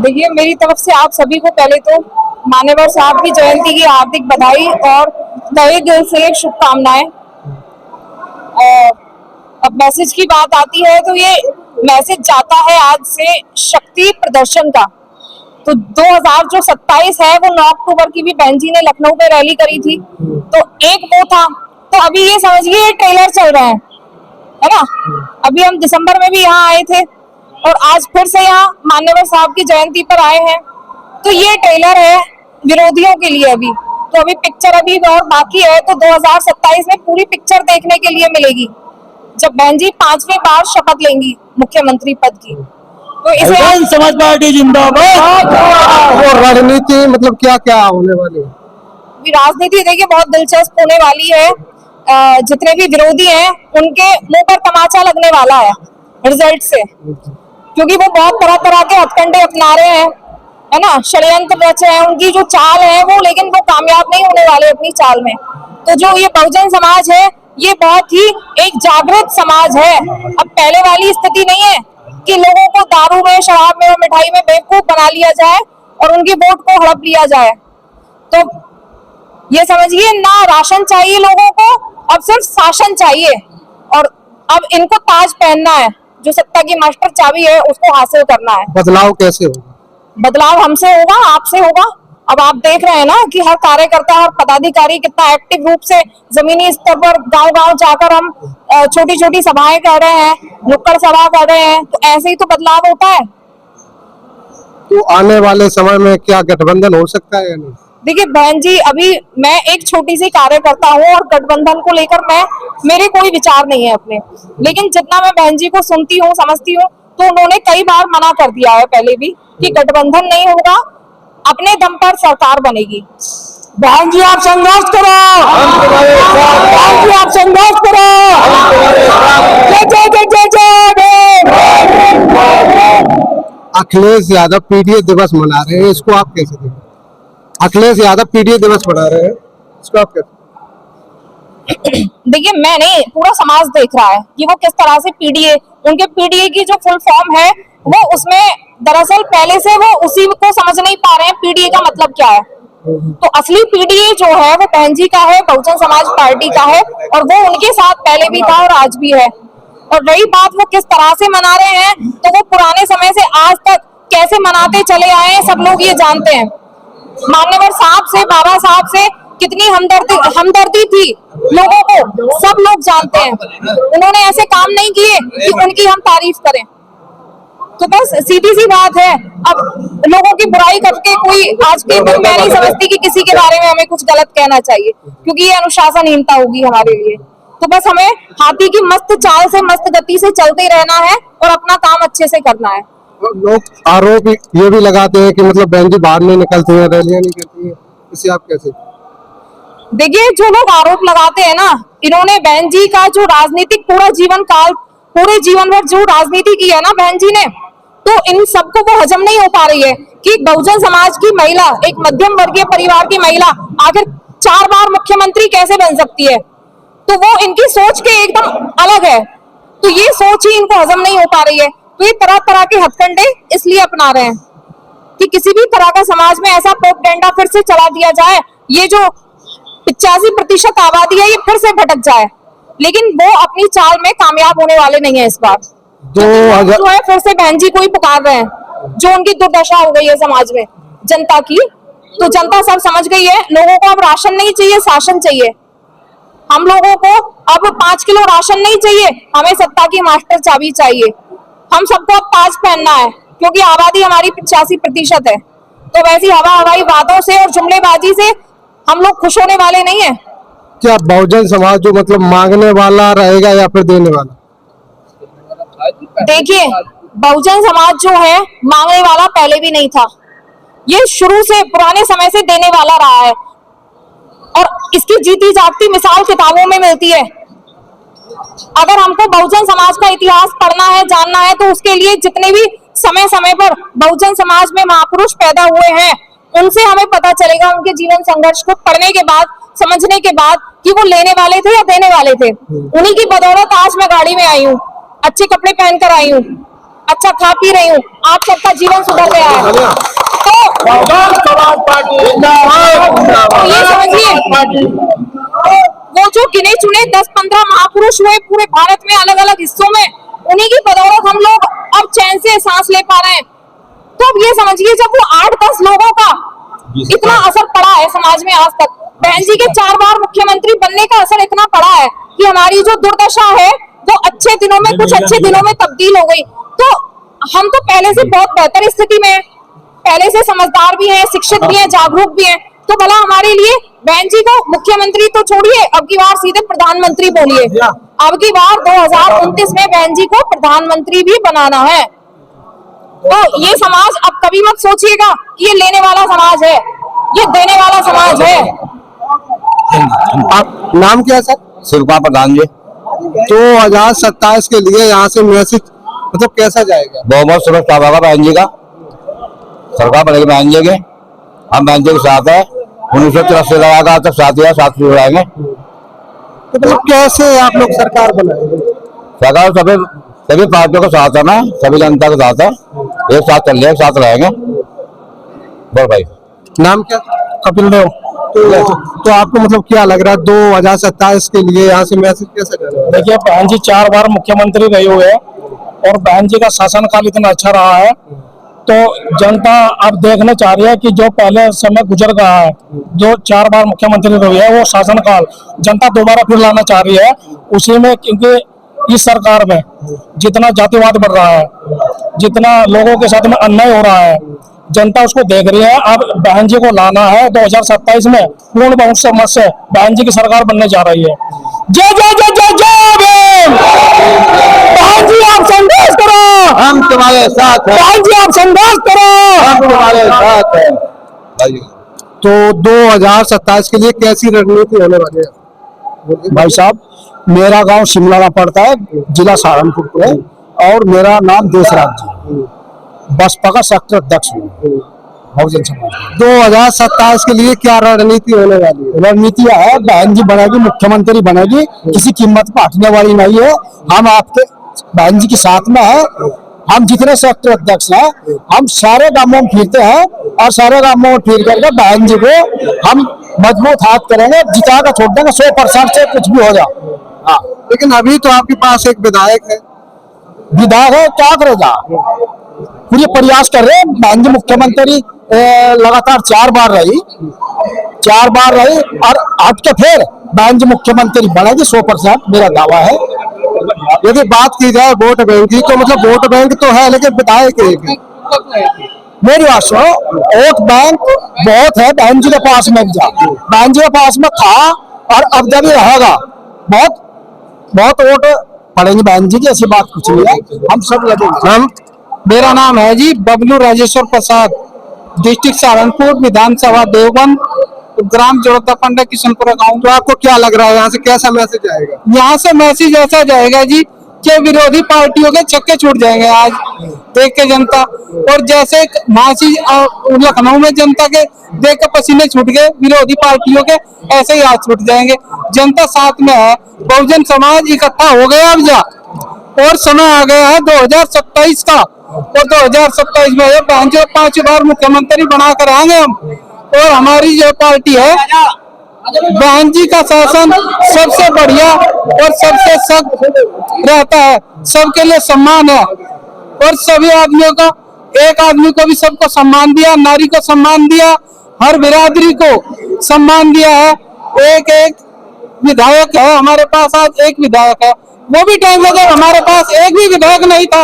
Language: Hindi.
देखिए, मेरी तरफ से आप सभी को पहले तो मान्यवर साहब की जयंती की हार्दिक बधाई और तहे दिल से शुभकामनाएं। अब मैसेज की बात आती है तो ये मैसेज जाता है आज से शक्ति प्रदर्शन का। तो 2027 है, वो 9 अक्टूबर की भी बहन जी ने लखनऊ में रैली करी थी, तो एक वो था। तो अभी ये समझिए ट्रेलर चल रहा है ना। अभी हम दिसंबर में भी यहाँ आए थे और आज फिर से यहाँ मान्यवर साहब की जयंती पर आए हैं। तो ये ट्रेलर है विरोधियों के लिए। अभी अभी पिक्चर अभी और बाकी है, तो 2027 में पूरी पिक्चर देखने के लिए मिलेगी जब बहन जी 5वीं बार शपथ लेंगी मुख्यमंत्री पद की। तो इसे समाज पार्टी जिंदाबाद। और राजनीति मतलब क्या क्या होने वाली है? राजनीति देखिए बहुत दिलचस्प होने वाली है। जितने भी विरोधी हैं उनके मुंह पर तमाचा लगने वाला है रिजल्ट से, क्योंकि वो बहुत तरह तरह के हथकंडे अपना रहे हैं, है ना, षड्यंत्र रच रहे हैं। उनकी जो चाल है वो, लेकिन वो कामयाब नहीं होने वाले अपनी चाल में। तो जो ये बहुजन समाज है ये बहुत ही एक जागृत समाज है। अब पहले वाली स्थिति नहीं है कि लोगों को दारू में, शराब में और मिठाई में बेवकूफ बना लिया जाए और उनकी वोट को हड़प लिया जाए। तो ये समझिए, ना राशन चाहिए लोगों को, अब सिर्फ शासन चाहिए। और अब इनको ताज पहनना है, जो सत्ता की मास्टर चाबी है उसको हासिल करना है। बदलाव कैसे होगा? बदलाव हमसे होगा, आपसे होगा। अब आप देख रहे हैं ना कि हर कार्यकर्ता और पदाधिकारी कितना एक्टिव रूप से जमीनी स्तर पर गांव-गांव जाकर हम छोटी छोटी सभाएं कर रहे हैं, नुक्कड़ सभा कर रहे हैं। तो ऐसे ही तो बदलाव होता है। तो आने वाले समय में क्या गठबंधन हो सकता है या नहीं? देखिए बहन जी, अभी मैं एक छोटी सी कार्यकर्ता हूँ और गठबंधन को लेकर मेरे कोई विचार नहीं है अपने। लेकिन जितना मैं बहन जी को सुनती हूँ, समझती हूँ, तो उन्होंने कई बार मना कर दिया है पहले भी कि गठबंधन नहीं होगा, अपने दम पर सरकार बनेगी। बहन जी आप संघर्ष करो, बहन जी आप संघर्ष करो। जय जय जय जय जय। अखिलेश यादव पीडीए दिवस मना रहे हैं, इसको आप कैसे देखते हैं? अखिलेश यादव पीडीए दिवस मना रहे हैं, इसको आप कैसे? देखिए, मैं नहीं, पूरा समाज देख रहा है कि वो किस तरह से पीडीए, उनके पीडीए की जो फुल फॉर्म है वो, उसमें दरअसल पहले से वो उसी को समझ नहीं पा रहे हैं पीडीए का मतलब क्या है। तो असली पीडीए जो है वो बहन जी का है, बहुजन समाज पार्टी का है, और वो उनके साथ पहले भी था और आज भी है। और रही बात वो किस तरह से मना रहे हैं, तो वो पुराने समय से आज तक कैसे मनाते चले आए हैं सब लोग ये जानते हैं। मान्यवर साहब से, बाबा साहब से कितनी हमदर्दी थी लोगों को, सब लोग जानते हैं। उन्होंने ऐसे काम नहीं किए कि उनकी हम तारीफ करें। तो बस सीधी सी बात है। अब लोगों की बुराई करके कोई, आज के दिन मैं नहीं समझती कि किसी के बारे में हमें कुछ गलत कहना चाहिए, क्योंकि ये अनुशासनहीनता होगी हमारे लिए। तो बस हमें हाथी की मस्त चाल से, मस्त गति से चलते रहना है और अपना काम अच्छे से करना है। लोग आरोप ये भी लगाते हैं कि मतलब बहन जी बाहर नहीं निकलती है, रैलियां नहीं करती है, इसे आप कैसे? देखिए, जो लोग आरोप लगाते हैं ना, इन्होंने बहन जी का जो राजनीतिक पूरा जीवन काल, पूरे जीवन भर जो राजनीति की है ना बहन जी ने, तो इन सबको वो हजम नहीं हो पा रही है कि बहुजन समाज की महिला, एक मध्यम वर्गीय परिवार की महिला आखिर 4 बार मुख्यमंत्री कैसे बन सकती है। तो वो इनकी सोच के एकदम अलग है। तो ये सोच ही इनको हजम नहीं हो पा रही है। तो ये तरह तरह के हथकंडे इसलिए अपना रहे हैं कि किसी भी तरह का समाज में ऐसा प्रोपेगेंडा फिर से चला दिया जाए, ये जो 85% आबादी है ये फिर से भटक जाए। लेकिन वो अपनी चाल में कामयाब होने वाले नहीं है इस बार। जो है फिर से बहन जी को ही पुकार रहे हैं, जो उनकी दुर्दशा हो गई है समाज में जनता की। तो जनता सब समझ गई है, लोगों को अब राशन नहीं चाहिए, शासन चाहिए। हम लोगों को अब 5 किलो राशन नहीं चाहिए, हमें सत्ता की मास्टर चाबी चाहिए। हम सबको अब ताज पहनना है, क्योंकि आबादी हमारी 85% है। तो वैसी हवा हवाई बातों से और जुमलेबाजी से हम लोग खुश होने वाले नहीं है। क्या बहुजन समाज जो मतलब मांगने वाला रहेगा या फिर देने वाला? देखिए, बहुजन समाज जो है मांगने वाला पहले भी नहीं था, ये शुरू से पुराने समय से देने वाला रहा है। और इसकी जीती जागती मिसाल किताबों में मिलती है। अगर हमको बहुजन समाज का इतिहास पढ़ना है, जानना है, तो उसके लिए जितने भी समय समय पर बहुजन समाज में महापुरुष पैदा हुए हैं, उनसे हमें पता चलेगा, उनके जीवन संघर्ष को पढ़ने के बाद, समझने के बाद, कि वो लेने वाले थे या देने वाले थे। उन्हीं की बदौलत आज मैं गाड़ी में आई हूँ, अच्छे कपड़े पहनकर आई हूँ। अच्छा खा पी रही हूँ, आप सबका जीवन सुधर गया है। तो ये समझिए, वो जो गिने चुने 10-15 महापुरुष हुए पूरे भारत में अलग अलग हिस्सों में, उन्हीं की बदौलत हम लोग अब चैन से सांस ले पा रहे हैं। तो अब ये समझिए, जब वो 8-10 लोगों का इतना असर पड़ा है समाज में आज तक, बहन जी के 4 बार मुख्यमंत्री बनने का असर इतना पड़ा है कि हमारी जो दुर्दशा है वो अच्छे दिनों में, कुछ अच्छे दिनों में तब्दील हो गई। तो हम तो पहले से बहुत बेहतर स्थिति में हैं, पहले से समझदार भी हैं, शिक्षित भी हैं, जागरूक भी हैं। तो भला हमारे लिए बहन जी को मुख्यमंत्री तो छोड़िए, अब की बार सीधे प्रधानमंत्री बोलिए। अब की बार 2029 में बहन जी को प्रधानमंत्री भी बनाना है। तो ये समाज अब कभी मत सोचिएगा कि ये लेने वाला समाज है, ये देने वाला समाज है। आप नाम क्या है सर? शिवकुमार प्रधान जी। 2027 के लिए यहाँ से मैसेज मतलब कैसा जाएगा? बहुत सुरक्षा होगा बहन जी का, सरकार बनेगी बहन जी के, हम बहन जी के साथ है। 1983 से लगाकर तब साथ ही साथ जुड़ाएंगे। तो मतलब कैसे आप लोग सरकार बनाएंगे? सरकार सभी पार्टियों के साथ है ना, सभी जनता के साथ है, एक साथ चल रहे, एक साथ रहेंगे। बोल भाई। नाम क्या? कपिल देव। तो आपको मतलब क्या लग रहा है 2027 के लिए यहाँ से मैसेज कैसे जाएगा? देखिए, बहन जी 4 बार मुख्यमंत्री रहे हुए हैं और बहन जी का शासनकाल इतना अच्छा रहा है, तो जनता अब देखना चाह रही है कि जो पहले समय गुजर गया है, जो 4 बार मुख्यमंत्री रहे हैं, वो शासनकाल जनता दोबारा फिर लाना चाह रही है उसी में। क्योंकि इस सरकार में जितना जातिवाद बढ़ रहा है, जितना लोगों के साथ में अन्याय हो रहा है, जनता उसको देख रही है। अब बहन जी को लाना है 2027 में, पूर्ण बहुमत से बहन जी की सरकार बनने जा रही है। जय जय जय जय जय भीम। बहन जी आप संघर्ष करो, हम तुम्हारे साथ हैं, बहन जी आप संघर्ष करो, हम तुम्हारे साथ हैं। तो 2027 के लिए कैसी रणनीति होने वाली है? भाई साहब, मेरा गांव शिमला में पड़ता है, जिला सहारनपुर को है, और मेरा नाम देशराज जी, बसपा का सेक्टर अध्यक्ष हूँ बहुजन समाज। 2027 के लिए क्या रणनीति होने वाली है? रणनीति है, बहन जी बनेगी, मुख्यमंत्री बनेगी, किसी कीमत पर हटने वाली नहीं है। हम आपके बहन जी के साथ में है। हम जितने सेक्टर अध्यक्ष हैं, हम सारे गांवों में फिरते हैं और सारे गांवों में फिर करके बहन जी को हम मजबूत हाथ करेंगे, जिता कर छोड़ देंगे 100% से कुछ भी हो जाए। हाँ, लेकिन अभी तो आपके पास एक विधायक है। विधायक है, क्या करेगा? पूरी प्रयास कर रहे हैं। बहन जी मुख्यमंत्री लगातार 4 बार रही और हट के फिर बहन जी मुख्यमंत्री बनेगी 100%, मेरा दावा है। यदि बात की जाए वोट बैंक की, तो मतलब वोट बैंक तो है, लेकिन विधायक एक है। मेरी बात सुनो, वोट बैंक बहुत है बहन जी के पास में, बहन जी के पास में था और अब जब ये रहेगा, बहुत वोट पड़ेंगे बहन जी की, ऐसी बात कुछ नहीं है। हम सब लगेंगे। मेरा नाम है जी बबलू राजेश्वर प्रसाद, डिस्ट्रिक्ट सहारनपुर, विधानसभा देवबंद, ग्राम जोड़ता पंडा किशनपुरा गाँव। तो आपको क्या लग रहा है यहाँ से कैसा मैसेज आएगा? यहाँ से मैसेज ऐसा जाएगा जी कि विरोधी पार्टियों के छक्के छूट जाएंगे आज देख के जनता। और जैसे झांसी लखनऊ में जनता के देख के पसीने छूट गए विरोधी पार्टियों के, ऐसे ही आज छूट जाएंगे। जनता साथ में है, बहुजन समाज इकट्ठा हो गया अब जा, और समय आ गया है 2027 का। और 2027 में बहन जी 5 बार मुख्यमंत्री बना कर आएंगे हम। और हमारी जो पार्टी है, बहन जी का शासन सबसे बढ़िया और सबसे सख्त रहता है, सबके लिए सम्मान है। और सभी आदमियों को, एक आदमी को भी सबको सम्मान दिया, नारी को सम्मान दिया, हर बिरादरी को सम्मान दिया है। एक विधायक है हमारे पास, आज एक विधायक है। वो भी टाइम में जब हमारे पास एक भी विधायक नहीं था,